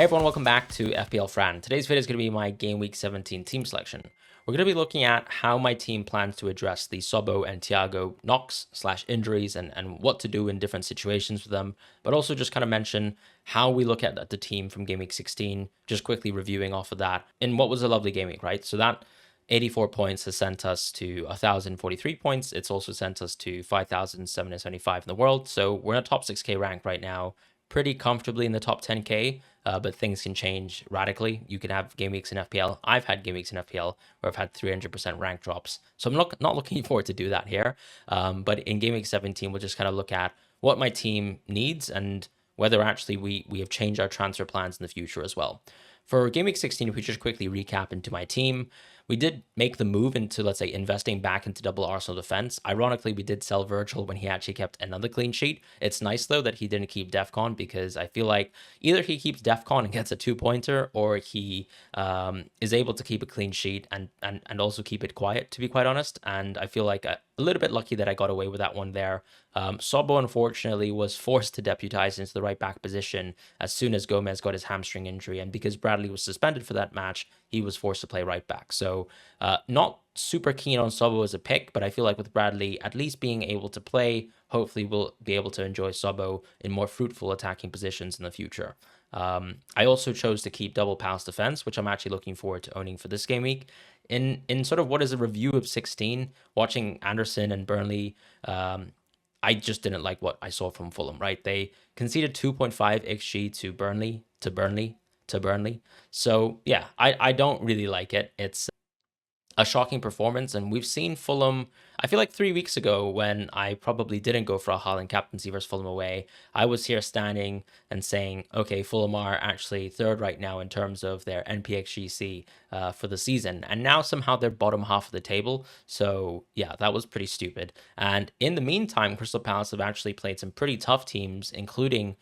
Hey everyone, welcome back to FPL Fran. Today's video is going to be my Game Week 17 team selection. We're going to be looking at how my team plans to address the Sobo and Thiago knocks/injuries and what to do in different situations with them, but also just kind of mention how we look at the team from Game Week 16, just quickly reviewing off of that in what was a lovely game week, right? So that 84 points has sent us to 1,043 points. It's also sent us to 5,775 in the world. So we're in a top 6K rank right now, pretty comfortably in the top 10K, but things can change radically. You can have game weeks in FPL. I've had game weeks in FPL where I've had 300% rank drops. So I'm not looking forward to do that here. But in game week 17, we'll just kind of look at what my team needs and whether actually we have changed our transfer plans in the future as well. For game week 16, if we just quickly recap into my team, we did make the move into, let's say, investing back into double Arsenal defense. Ironically, we did sell Virgil when he actually kept another clean sheet. It's nice, though, that he didn't keep Defcon, because I feel like either he keeps Defcon and gets a 2-pointer, or he is able to keep a clean sheet and also keep it quiet, to be quite honest. And I feel like a little bit lucky that I got away with that one there. Sobo, unfortunately, was forced to deputize into the right back position as soon as Gomez got his hamstring injury. And because Bradley was suspended for that match, he was forced to play right back. So not super keen on Sobo as a pick, but I feel like with Bradley at least being able to play, hopefully we'll be able to enjoy Sobo in more fruitful attacking positions in the future. I also chose to keep double Palace defense, which I'm actually looking forward to owning for this game week. In sort of what is a review of 16, watching Anderson and Burnley, I just didn't like what I saw from Fulham, right? They conceded 2.5 XG to Burnley. So yeah, I don't really like it. It's a shocking performance, and we've seen Fulham. I feel like 3 weeks ago, when I probably didn't go for a Haaland captaincy versus Fulham away, I was here standing and saying, okay, Fulham are actually third right now in terms of their NPXGC for the season, and now somehow they're bottom half of the table. So yeah, that was pretty stupid. And in the meantime, Crystal Palace have actually played some pretty tough teams, including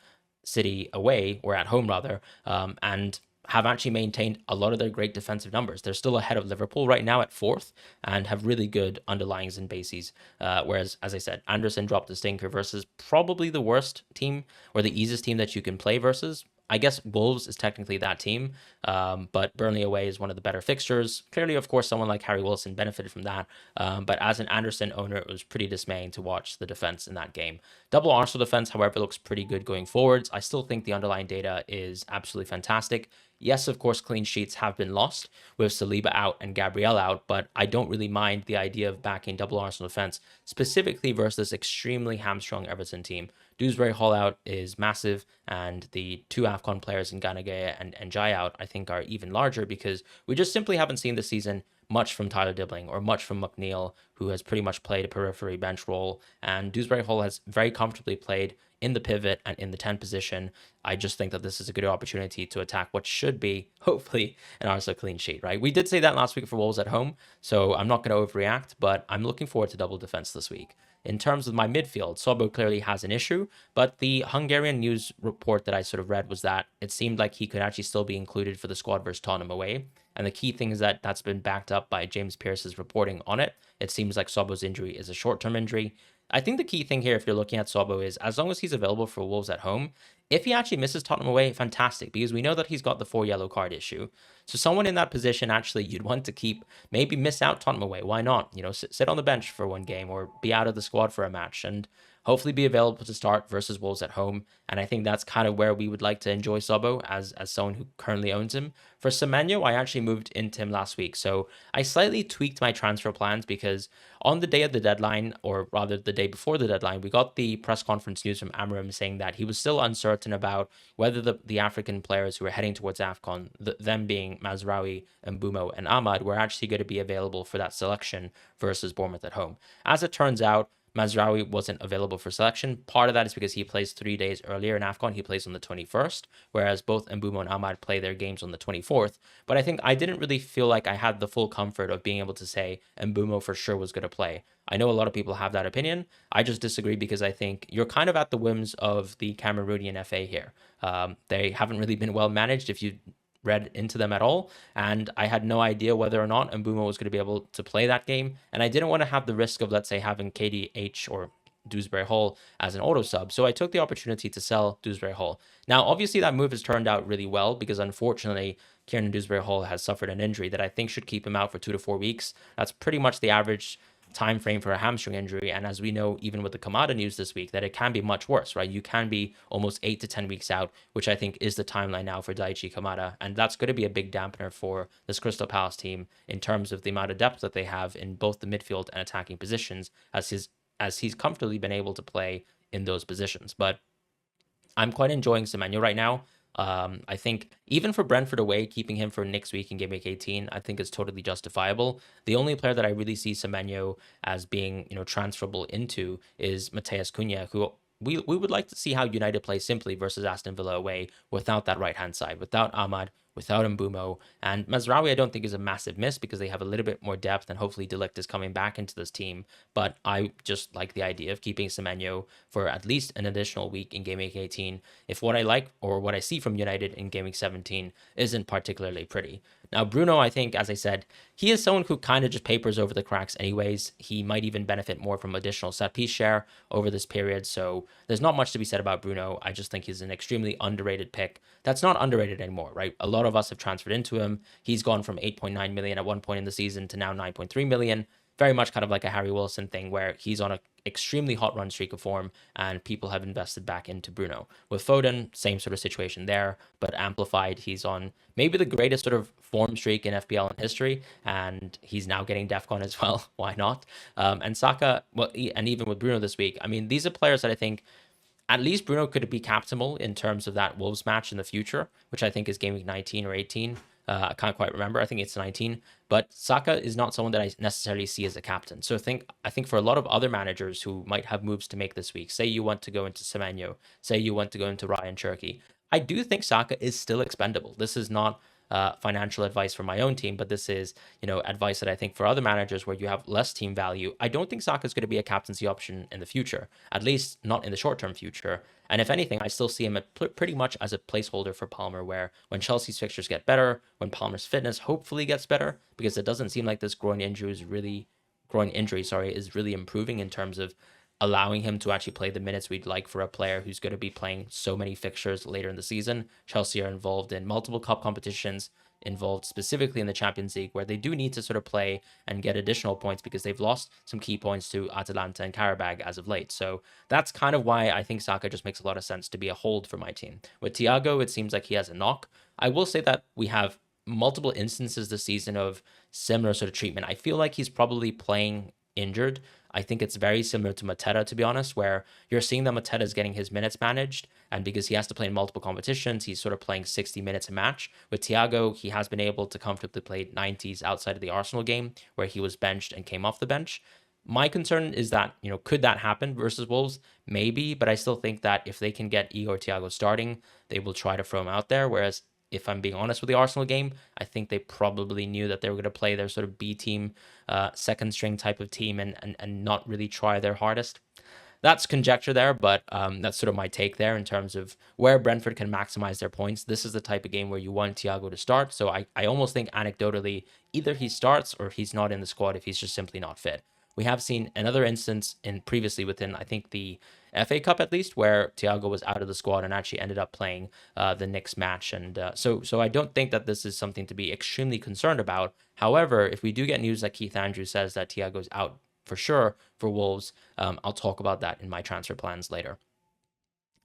City away, or at home rather, and have actually maintained a lot of their great defensive numbers. They're still ahead of Liverpool right now at fourth and have really good underlyings and bases. Whereas, as I said, Anderson dropped the stinker versus probably the worst team or the easiest team that you can play versus. I guess Wolves is technically that team, but Burnley away is one of the better fixtures. Clearly, of course, someone like Harry Wilson benefited from that. But as an Anderson owner, it was pretty dismaying to watch the defense in that game. Double Arsenal defense, however, looks pretty good going forwards. I still think the underlying data is absolutely fantastic. Yes, of course, clean sheets have been lost with Saliba out and Gabriel out, but I don't really mind the idea of backing double Arsenal defense, specifically versus this extremely hamstrung Everton team. Dewsbury Hall out is massive, and the two AFCON players in Ganagaya and Jai out, I think, are even larger, because we just simply haven't seen this season much from Tyler Dibbling or much from McNeil, who has pretty much played a periphery bench role, and Dewsbury Hall has very comfortably played in the pivot and in the 10 position. I just think that this is a good opportunity to attack what should be, hopefully, an Arsenal clean sheet, right? We did say that last week for Wolves at home, so I'm not going to overreact, but I'm looking forward to double defense this week. In terms of my midfield, Sobo clearly has an issue, but the Hungarian news report that I sort of read was that it seemed like he could actually still be included for the squad versus Tottenham away. And the key thing is that that's been backed up by James Pearce's reporting on it. It seems like Sobo's injury is a short-term injury. I think the key thing here, if you're looking at Sobo, is as long as he's available for Wolves at home, if he actually misses Tottenham away, fantastic, because we know that he's got the 4 yellow card issue. So someone in that position, actually, you'd want to keep, maybe miss out Tottenham away. Why not? You know, sit on the bench for one game or be out of the squad for a match and hopefully be available to start versus Wolves at home. And I think that's kind of where we would like to enjoy Sobo as someone who currently owns him. For Semenyo, I actually moved into him last week. So I slightly tweaked my transfer plans, because on the day of the deadline, or rather the day before the deadline, we got the press conference news from Amram saying that he was still uncertain about whether the African players who were heading towards AFCON, them being Mazraoui, Mbumo, and Ahmad, were actually going to be available for that selection versus Bournemouth at home. As it turns out, Mazraoui wasn't available for selection. Part of that is because he plays 3 days earlier in AFCON. He plays on the 21st, whereas both Mbumo and Ahmad play their games on the 24th. But I think I didn't really feel like I had the full comfort of being able to say Mbumo for sure was going to play. I know a lot of people have that opinion. I just disagree, because I think you're kind of at the whims of the Cameroonian FA here. They haven't really been well managed, if you read into them at all, and I had no idea whether or not Mbumo was going to be able to play that game, and I didn't want to have the risk of, let's say, having KDH or Dewsbury Hall as an auto sub. So I took the opportunity to sell Dewsbury Hall. Now, obviously, that move has turned out really well because unfortunately, Kieran Dewsbury Hall has suffered an injury that I think should keep him out for 2 to 4 weeks. That's pretty much the average time frame for a hamstring injury. And as we know, even with the Kamada news this week, that it can be much worse, right? You can be almost 8 to 10 weeks out, which I think is the timeline now for Daichi Kamada. And that's going to be a big dampener for this Crystal Palace team in terms of the amount of depth that they have in both the midfield and attacking positions, as he's comfortably been able to play in those positions. But I'm quite enjoying Semenyo right now. I think even for Brentford away, keeping him for next week in Game Week 18, I think is totally justifiable. The only player that I really see Semenyo as being, transferable into is Mateus Cunha, who we would like to see how United play simply versus Aston Villa away without that right hand side, without Ahmad, without Mbumo. And Mazraoui, I don't think is a massive miss because they have a little bit more depth and hopefully De Ligt is coming back into this team. But I just like the idea of keeping Semenyo for at least an additional week in Game Week 18 if what I like or what I see from United in Game Week 17 isn't particularly pretty. Now, Bruno, I think, as I said, he is someone who kind of just papers over the cracks anyways. He might even benefit more from additional set piece share over this period. So there's not much to be said about Bruno. I just think he's an extremely underrated pick. That's not underrated anymore, right? A lot of us have transferred into him. He's gone from 8.9 million at one point in the season to now 9.3 million. Very much kind of like a Harry Wilson thing where he's on an extremely hot run streak of form and people have invested back into Bruno. With Foden, same sort of situation there, but amplified. He's on maybe the greatest sort of form streak in FPL in history, and he's now getting DEFCON as well. Why not? And Saka, well, and even with Bruno this week, I mean, these are players that I think at least Bruno could be captainable in terms of that Wolves match in the future, which I think is Game Week 19 or 18. I can't quite remember. I think it's 19. But Saka is not someone that I necessarily see as a captain. So I think for a lot of other managers who might have moves to make this week, say you want to go into Semenyo, say you want to go into Ryan Cherky, I do think Saka is still expendable. This is not financial advice for my own team, but this is, advice that I think for other managers where you have less team value. I don't think Saka is going to be a captaincy option in the future, at least not in the short-term future. And if anything, I still see him pretty much as a placeholder for Palmer, where when Chelsea's fixtures get better, when Palmer's fitness hopefully gets better, because it doesn't seem like this groin injury is really improving in terms of allowing him to actually play the minutes we'd like for a player who's going to be playing so many fixtures later in the season. Chelsea are involved in multiple cup competitions, involved specifically in the Champions League, where they do need to sort of play and get additional points because they've lost some key points to Atalanta and Karabag as of late. So that's kind of why I think Saka just makes a lot of sense to be a hold for my team. With Thiago, it seems like he has a knock. I will say that we have multiple instances this season of similar sort of treatment. I feel like he's probably playing injured. I think it's very similar to Mateta, to be honest, where you're seeing that Mateta is getting his minutes managed, and because he has to play in multiple competitions, he's sort of playing 60 minutes a match. With Thiago, he has been able to comfortably play 90s outside of the Arsenal game, where he was benched and came off the bench. My concern is that, could that happen versus Wolves? Maybe, but I still think that if they can get Igor Thiago starting, they will try to throw him out there, whereas if I'm being honest with the Arsenal game, I think they probably knew that they were going to play their sort of B team, second string type of team and not really try their hardest. That's conjecture there, but that's sort of my take there in terms of where Brentford can maximize their points. This is the type of game where you want Thiago to start. So I almost think anecdotally, either he starts or he's not in the squad if he's just simply not fit. We have seen another instance previously within, I think, the FA Cup at least, where Thiago was out of the squad and actually ended up playing the next match. And so I don't think that this is something to be extremely concerned about. However, if we do get news like Keith Andrews says that Thiago's out for sure for Wolves, I'll talk about that in my transfer plans later.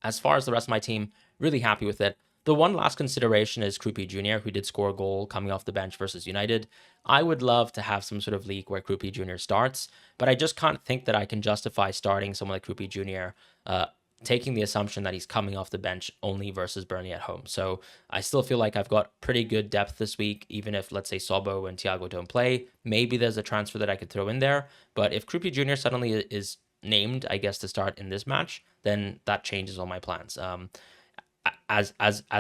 As far as the rest of my team, really happy with it. The one last consideration is Krupi Jr., who did score a goal coming off the bench versus United. I would love to have some sort of league where Krupi Jr. starts, but I just can't think that I can justify starting someone like Krupi Jr., taking the assumption that he's coming off the bench only versus Burnley at home. So I still feel like I've got pretty good depth this week, even if, let's say, Sobo and Thiago don't play. Maybe there's a transfer that I could throw in there, but if Krupi Jr. suddenly is named, I guess, to start in this match, then that changes all my plans. As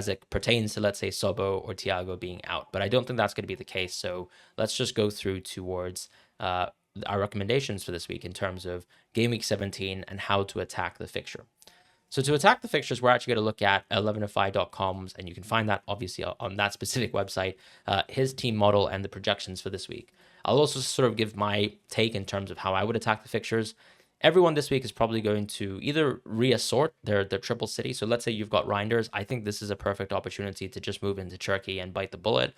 it pertains to, let's say, Sobo or Thiago being out. But I don't think that's going to be the case. So let's just go through towards our recommendations for this week in terms of Game Week 17 and how to attack the fixture. So to attack the fixtures, we're actually going to look at 1105.com's, and you can find that obviously on that specific website, his team model and the projections for this week. I'll also sort of give my take in terms of how I would attack the fixtures. everyone this week is probably going to either reassort their triple city. So let's say you've got Reinders. I think this is a perfect opportunity to just move into Turkey and bite the bullet.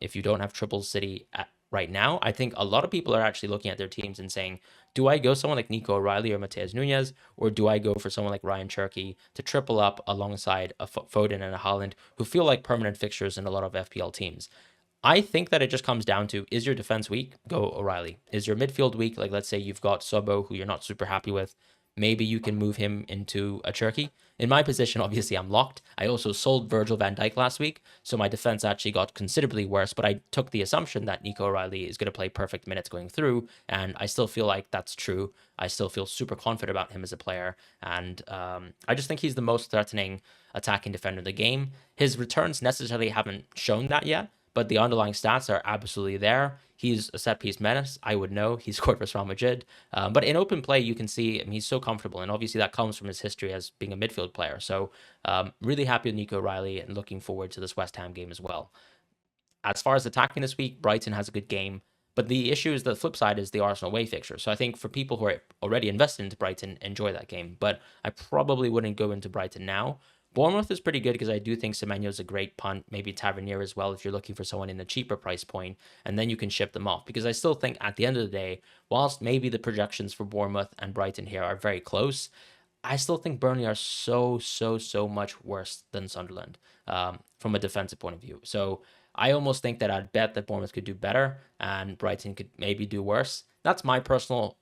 If you don't have triple city right now, I think a lot of people are actually looking at their teams and saying, do I go someone like Nico O'Reilly or Mateus Nunes, or do I go for someone like Ryan Cherky to triple up alongside a Foden and a Haaland, who feel like permanent fixtures in a lot of FPL teams? I think that it just comes down to, is your defense weak? Go O'Reilly. Is your midfield weak? Like, let's say you've got Sobo, who you're not super happy with. Maybe you can move him into a Cherky. In my position, obviously, I'm locked. I also sold Virgil van Dijk last week, so my defense actually got considerably worse, but I took the assumption that Nico O'Reilly is going to play perfect minutes going through, and I still feel like that's true. I still feel super confident about him as a player, and I just think he's the most threatening attacking defender in the game. His returns necessarily haven't shown that yet, but the underlying stats are absolutely there. He's a set piece menace. I would know. He scored for Real Madrid. But in open play, you can see, I mean, he's so comfortable. And obviously, that comes from his history as being a midfield player. So, really happy with Nico O'Reilly and looking forward to this West Ham game as well. As far as attacking this week, Brighton has a good game. But the issue is the flip side is the Arsenal away fixture. So I think for people who are already invested into Brighton, enjoy that game. But I probably wouldn't go into Brighton now. Bournemouth is pretty good because I do think Semenyo is a great punt, maybe Tavernier as well if you're looking for someone in a cheaper price point, and then you can ship them off. Because I still think at the end of the day, whilst maybe the projections for Bournemouth and Brighton here are very close, I still think Burnley are so much worse than Sunderland from a defensive point of view. So I almost think that I'd bet that Bournemouth could do better and Brighton could maybe do worse. That's my personal,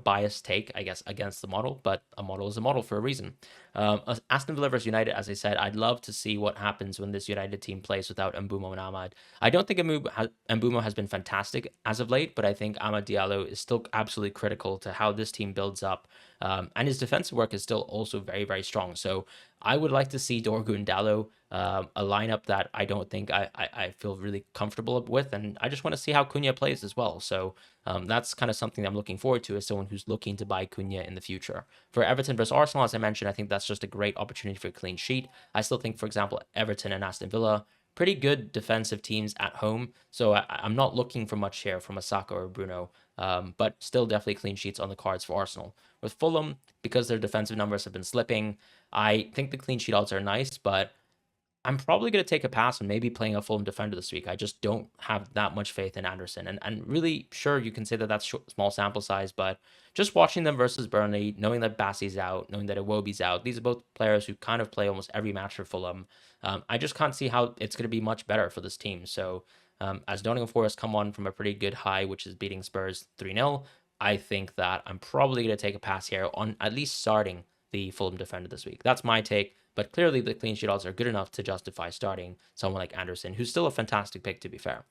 biased take, I guess, against the model, but a model is a model for a reason. Aston Villa versus United, as I said, I'd love to see what happens when this United team plays without Mbumo and Ahmad. I don't think Mbumo has been fantastic as of late, but I think Amad Diallo is still absolutely critical to how this team builds up. And his defensive work is still also very, very strong. So I would like to see Dorgu and Dallo, a lineup that I don't think I feel really comfortable with. And I just want to see how Cunha plays as well. So that's kind of something I'm looking forward to as someone who's looking to buy Cunha in the future. For Everton versus Arsenal, as I mentioned, I think that's just a great opportunity for a clean sheet. I still think, for example, Everton and Aston Villa, pretty good defensive teams at home. So I'm not looking for much here from a Saka or Bruno, but still definitely clean sheets on the cards for Arsenal. With Fulham, because their defensive numbers have been slipping, I think the clean sheet odds are nice, but I'm probably going to take a pass on maybe playing a Fulham defender this week. I just don't have that much faith in Anderson. And really, sure, you can say that that's small sample size, but just watching them versus Burnley, knowing that Bassey's out, knowing that Iwobi's out, these are both players who kind of play almost every match for Fulham. I just can't see how it's going to be much better for this team. So as Nottingham Forest come on from a pretty good high, which is beating Spurs 3-0, I think that I'm probably going to take a pass here on at least starting the Fulham defender this week. That's my take. But clearly, the clean sheet odds are good enough to justify starting someone like Anderson, who's still a fantastic pick, to be fair.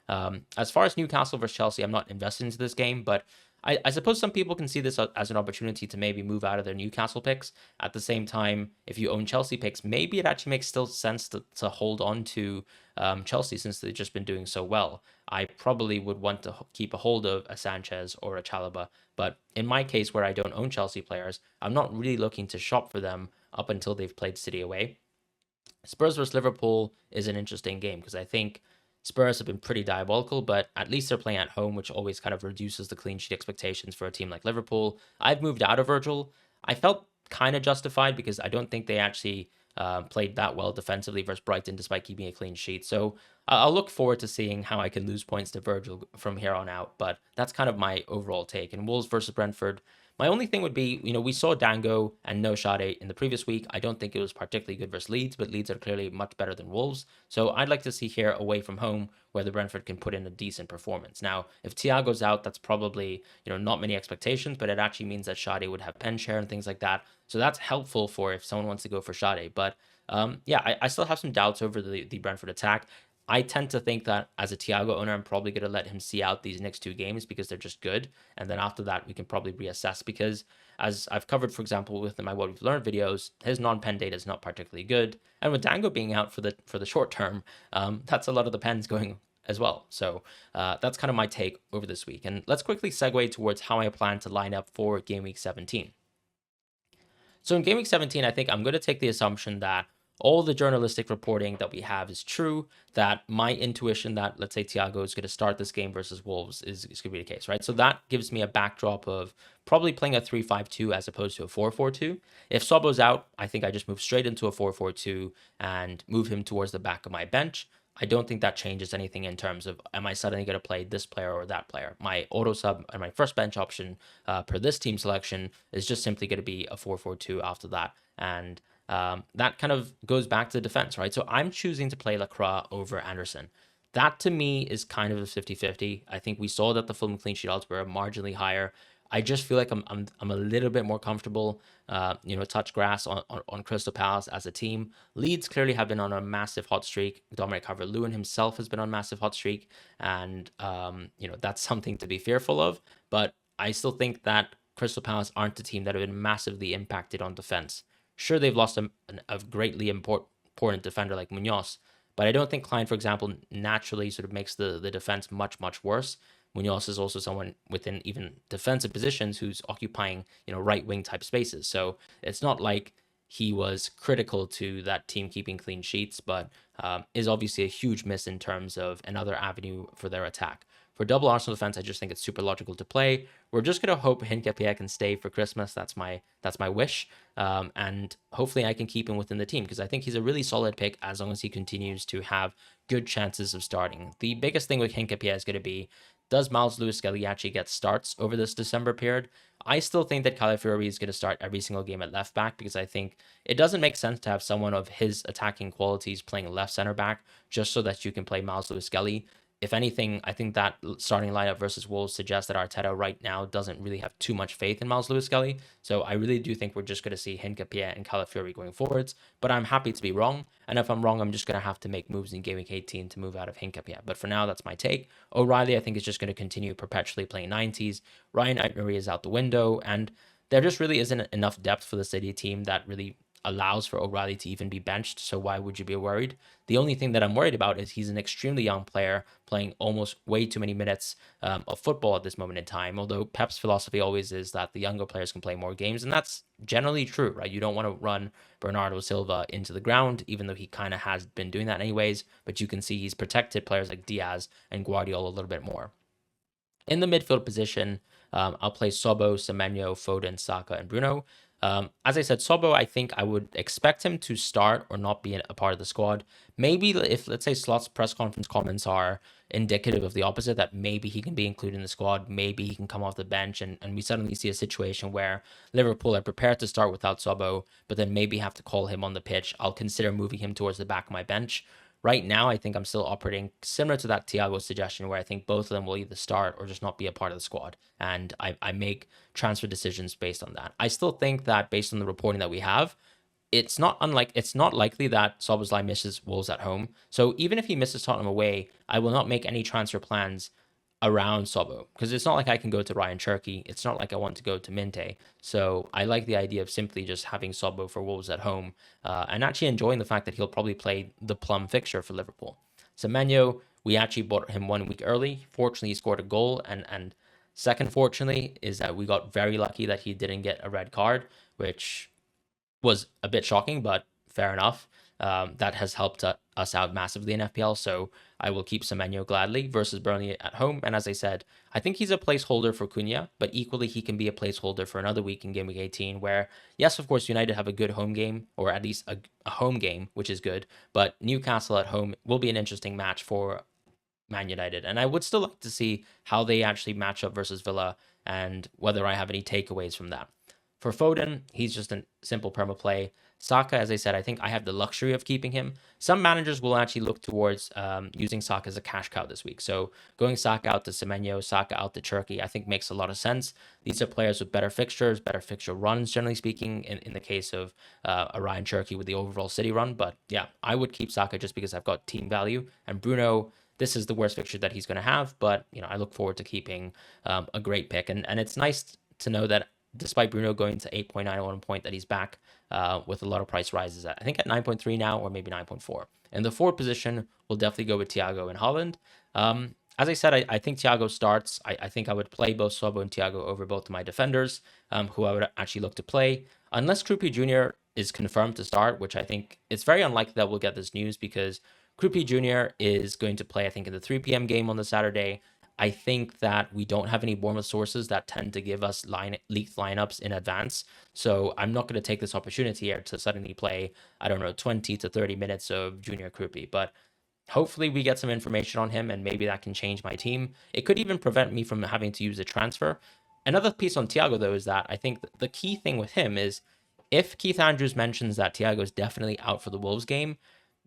As far as Newcastle versus Chelsea, I'm not invested into this game, but I suppose some people can see this as an opportunity to maybe move out of their Newcastle picks. At the same time, if you own Chelsea picks, maybe it actually makes still sense to hold on to Chelsea since they've just been doing so well. I probably would want to keep a hold of a Sanchez or a Chalobah, but in my case where I don't own Chelsea players, I'm not really looking to shop for them up until they've played City away. Spurs versus Liverpool is an interesting game because I think Spurs have been pretty diabolical, but at least they're playing at home, which always kind of reduces the clean sheet expectations for a team like Liverpool. I've moved out of Virgil. I felt kind of justified because I don't think they actually played that well defensively versus Brighton despite keeping a clean sheet. So I'll look forward to seeing how I can lose points to Virgil from here on out, but that's kind of my overall take. And Wolves versus Brentford, my only thing would be, we saw Dango and no Sade in the previous week. I don't think it was particularly good versus Leeds, but Leeds are clearly much better than Wolves. So I'd like to see here away from home where the Brentford can put in a decent performance. Now, if Thiago's out, that's probably, not many expectations, but it actually means that Sade would have pen share and things like that. So that's helpful for if someone wants to go for Sade. But I still have some doubts over the Brentford attack. I tend to think that as a Thiago owner, I'm probably going to let him see out these next two games because they're just good. And then after that, we can probably reassess because as I've covered, for example, with my What We've Learned videos, his non-pen data is not particularly good. And with Dango being out for the short term, that's a lot of the pens going as well. So that's kind of my take over this week. And let's quickly segue towards how I plan to line up for Game Week 17. So in Game Week 17, I think I'm going to take the assumption that all the journalistic reporting that we have is true, that my intuition that, let's say, Thiago is going to start this game versus Wolves is going to be the case, right? So that gives me a backdrop of probably playing a 3-5-2 as opposed to a 4-4-2. If Sobo's out, I think I just move straight into a 4-4-2 and move him towards the back of my bench. I don't think that changes anything in terms of am I suddenly going to play this player or that player. My auto sub and my first bench option per this team selection is just simply going to be a 4-4-2 after that. And that kind of goes back to the defense, right? So I'm choosing to play Lacroix over Anderson. That to me is kind of a 50-50. I think we saw that the Fulham clean sheet odds were marginally higher. I just feel like I'm a little bit more comfortable, touch grass on Crystal Palace as a team. Leeds clearly have been on a massive hot streak. Dominic Calvert-Lewin himself has been on a massive hot streak, and that's something to be fearful of. But I still think that Crystal Palace aren't the team that have been massively impacted on defense. Sure, they've lost a greatly important defender like Munoz, but I don't think Klein, for example, naturally sort of makes the defense much, much worse. Munoz is also someone within even defensive positions who's occupying, right wing type spaces. So it's not like he was critical to that team keeping clean sheets, but is obviously a huge miss in terms of another avenue for their attack. For double Arsenal defense, I just think it's super logical to play. We're just gonna hope Hincapié can stay for Christmas. That's my wish, and hopefully I can keep him within the team because I think he's a really solid pick as long as he continues to have good chances of starting. The biggest thing with Hincapié is going to be, does Miles Lewis-Skelly actually get starts over this December period? I still think that Calafiori is going to start every single game at left back because I think it doesn't make sense to have someone of his attacking qualities playing left center back just so that you can play Miles Lewis-Skelly. If anything, I think that starting lineup versus Wolves suggests that Arteta right now doesn't really have too much faith in Miles Lewis-Skelly. So I really do think we're just going to see Hincapié and Calafiori going forwards. But I'm happy to be wrong. And if I'm wrong, I'm just going to have to make moves in Game Week 18 to move out of Hincapié. But for now, that's my take. O'Reilly, I think, is just going to continue perpetually playing 90s. Ryan Aitmari is out the window. And there just really isn't enough depth for the City team that really allows for O'Reilly to even be benched. So why would you be worried? The only thing that I'm worried about is he's an extremely young player playing almost way too many minutes of football at this moment in time. Although Pep's philosophy always is that the younger players can play more games, and that's generally true, right? You don't want to run Bernardo Silva into the ground, even though he kind of has been doing that anyways. But you can see he's protected players like Diaz and Guardiola a little bit more. In the midfield position, I'll play Sobo, Semenyo, Foden, Saka, and Bruno. As I said, Sobo, I think I would expect him to start or not be a part of the squad. Maybe if, let's say, Slot's press conference comments are indicative of the opposite, that maybe he can be included in the squad, maybe he can come off the bench, and we suddenly see a situation where Liverpool are prepared to start without Sobo, but then maybe have to call him on the pitch. I'll consider moving him towards the back of my bench. Right now, I think I'm still operating similar to that Thiago suggestion where I think both of them will either start or just not be a part of the squad. And I make transfer decisions based on that. I still think that based on the reporting that we have, it's not likely that Szoboszlai misses Wolves at home. So even if he misses Tottenham away, I will not make any transfer plans around Sobo because it's not like I can go to Ryan Cherky. It's not like I want to go to Minte. So I like the idea of simply just having Sobo for Wolves at home and actually enjoying the fact that he'll probably play the plum fixture for Liverpool. Semenyo, we actually bought him 1 week early. Fortunately, he scored a goal. And second, fortunately, is that we got very lucky that he didn't get a red card, which was a bit shocking, but fair enough. That has helped us out massively in FPL, so I will keep Semenyo gladly versus Burnley at home. And as I said, I think he's a placeholder for Cunha, but equally he can be a placeholder for another week in Game Week 18, where, yes, of course, United have a good home game, or at least a home game, which is good, but Newcastle at home will be an interesting match for Man United. And I would still like to see how they actually match up versus Villa and whether I have any takeaways from that. For Foden, he's just a simple perma play. Saka, as I said, I think I have the luxury of keeping him. Some managers will actually look towards using Saka as a cash cow this week. So going Saka out to Semenyo, Saka out to Cherky, I think makes a lot of sense. These are players with better fixtures, better fixture runs, generally speaking, in the case of a Ryan Cherky with the overall City run. But yeah, I would keep Saka just because I've got team value. And Bruno, this is the worst fixture that he's going to have. But, I look forward to keeping a great pick. And it's nice to know that despite Bruno going to 8.9 at one point, that he's back with a lot of price rises. I think at 9.3 now, or maybe 9.4. In the forward position, we'll definitely go with Thiago and Holland. As I said, I think Thiago starts. I think I would play both Sobo and Thiago over both of my defenders, who I would actually look to play. Unless Krupi Jr. is confirmed to start, which I think it's very unlikely that we'll get this news because Krupi Jr. is going to play, I think, in the 3 p.m. game on the Saturday. I think that we don't have any Bournemouth sources that tend to give us leaked lineups in advance. So I'm not going to take this opportunity here to suddenly play, I don't know, 20 to 30 minutes of Junior Krupi. But hopefully we get some information on him and maybe that can change my team. It could even prevent me from having to use a transfer. Another piece on Thiago, though, is that I think the key thing with him is if Keith Andrews mentions that Thiago is definitely out for the Wolves game,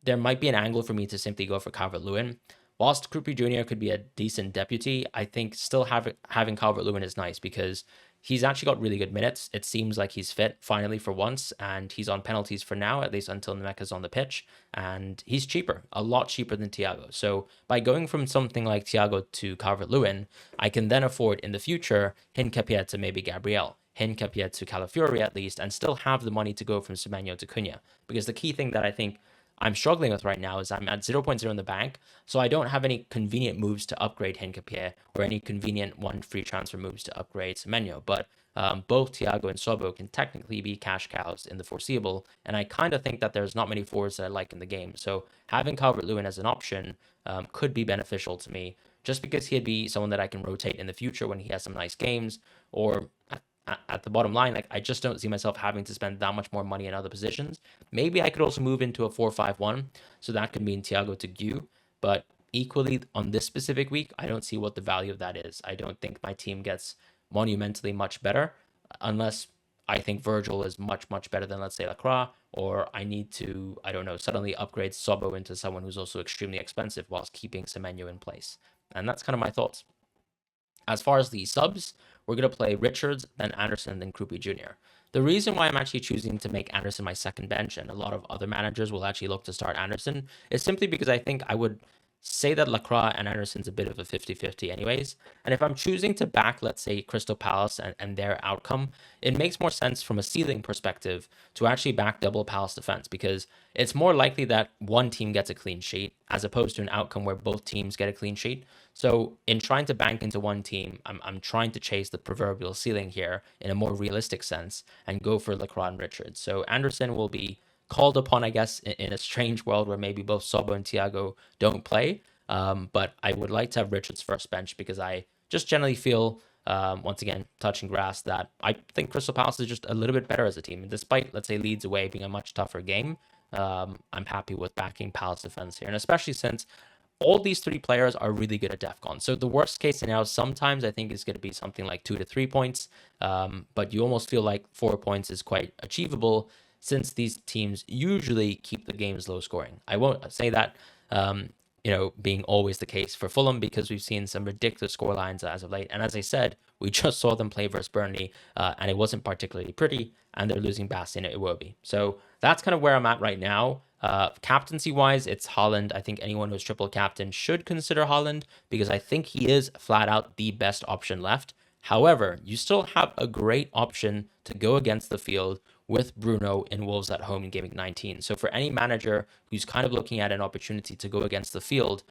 there might be an angle for me to simply go for Calvert-Lewin. Whilst Krupi Jr. could be a decent deputy, I think still having Calvert-Lewin is nice because he's actually got really good minutes. It seems like he's fit finally for once, and he's on penalties for now, at least until Nemeka's on the pitch. And he's cheaper, a lot cheaper than Thiago. So by going from something like Thiago to Calvert-Lewin, I can then afford in the future Hincapié to maybe Gabriel, Hincapié to Calafiori at least, and still have the money to go from Semenyo to Cunha. Because the key thing that I think I'm struggling with right now is I'm at 0.0 in the bank, so I don't have any convenient moves to upgrade Hincapié or any convenient one free transfer moves to upgrade Semenyo. But both Thiago and Sobo can technically be cash cows in the foreseeable, and I kind of think that there's not many forwards that I like in the game. So having Calvert-Lewin as an option could be beneficial to me, just because he'd be someone that I can rotate in the future when he has some nice games, or at the bottom line, like I just don't see myself having to spend that much more money in other positions. Maybe I could also move into a 4-5-1, so that could mean Thiago to Gu, but equally on this specific week, I don't see what the value of that is. I don't think my team gets monumentally much better unless I think Virgil is much, much better than, let's say, Lacroix, or I need to, I don't know, suddenly upgrade Sobo into someone who's also extremely expensive whilst keeping Semenyo in place. And that's kind of my thoughts. As far as the subs, we're going to play Richards, then Anderson, then Krupi Jr. The reason why I'm actually choosing to make Anderson my second bench, and a lot of other managers will actually look to start Anderson, is simply because I think I would say that Lacroix and Anderson's a bit of a 50-50 anyways. And if I'm choosing to back, let's say, Crystal Palace and their outcome, it makes more sense from a ceiling perspective to actually back double Palace defense because it's more likely that one team gets a clean sheet as opposed to an outcome where both teams get a clean sheet. So in trying to bank into one team, I'm trying to chase the proverbial ceiling here in a more realistic sense and go for Lacroix and Richards. So Anderson will be called upon, I guess, in a strange world where maybe both Sobo and Thiago don't play. But I would like to have Richards first bench because I just generally feel, once again, touching grass, that I think Crystal Palace is just a little bit better as a team. And despite, let's say, Leeds away being a much tougher game, I'm happy with backing Palace defense here. And especially since all these three players are really good at DEFCON. So the worst case scenario sometimes I think is going to be something like 2 to 3 points. But you almost feel like 4 points is quite achievable since these teams usually keep the games low scoring. I won't say that, being always the case for Fulham because we've seen some ridiculous scorelines as of late. And as I said, we just saw them play versus Burnley and it wasn't particularly pretty and they're losing Bastion at Iwobi. So that's kind of where I'm at right now. Captaincy wise, it's Haaland. I think anyone who's triple captain should consider Haaland because I think he is flat out the best option left. However, you still have a great option to go against the field with Bruno in Wolves at home in Gameweek 19. So for any manager who's kind of looking at an opportunity to go against the field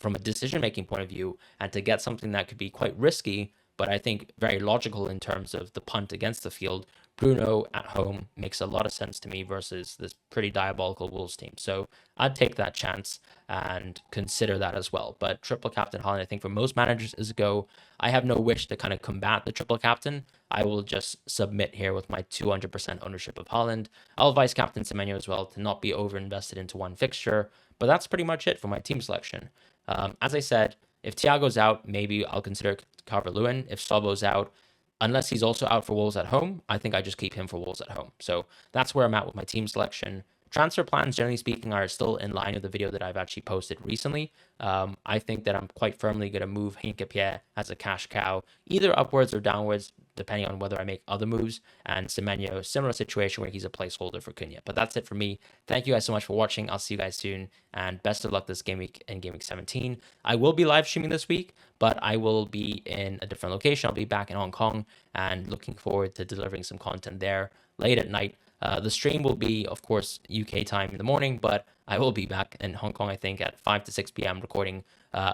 from a decision-making point of view and to get something that could be quite risky, but I think very logical in terms of the punt against the field, Bruno at home makes a lot of sense to me versus this pretty diabolical Wolves team. So I'd take that chance and consider that as well. But triple captain Haaland, I think for most managers is a go. I have no wish to kind of combat the triple captain. I will just submit here with my 200% ownership of Haaland. I'll advise Captain Semenyo as well to not be over-invested into one fixture. But that's pretty much it for my team selection. As I said, if Thiago's out, maybe I'll consider Calvert-Lewin. If Sobo's out, unless he's also out for Wolves at home, I think I just keep him for Wolves at home. So that's where I'm at with my team selection. Transfer plans, generally speaking, are still in line with the video that I've actually posted recently. I think that I'm quite firmly going to move Hincapié as a cash cow, either upwards or downwards, depending on whether I make other moves. And Semenyo, similar situation where he's a placeholder for Cunha. But that's it for me. Thank you guys so much for watching. I'll see you guys soon. And best of luck this game week in Gameweek 17. I will be live streaming this week, but I will be in a different location. I'll be back in Hong Kong and looking forward to delivering some content there late at night. The stream will be, of course, UK time in the morning, but I will be back in Hong Kong, I think, at 5 to 6 p.m. recording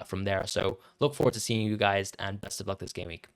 from there. So look forward to seeing you guys and best of luck this game week.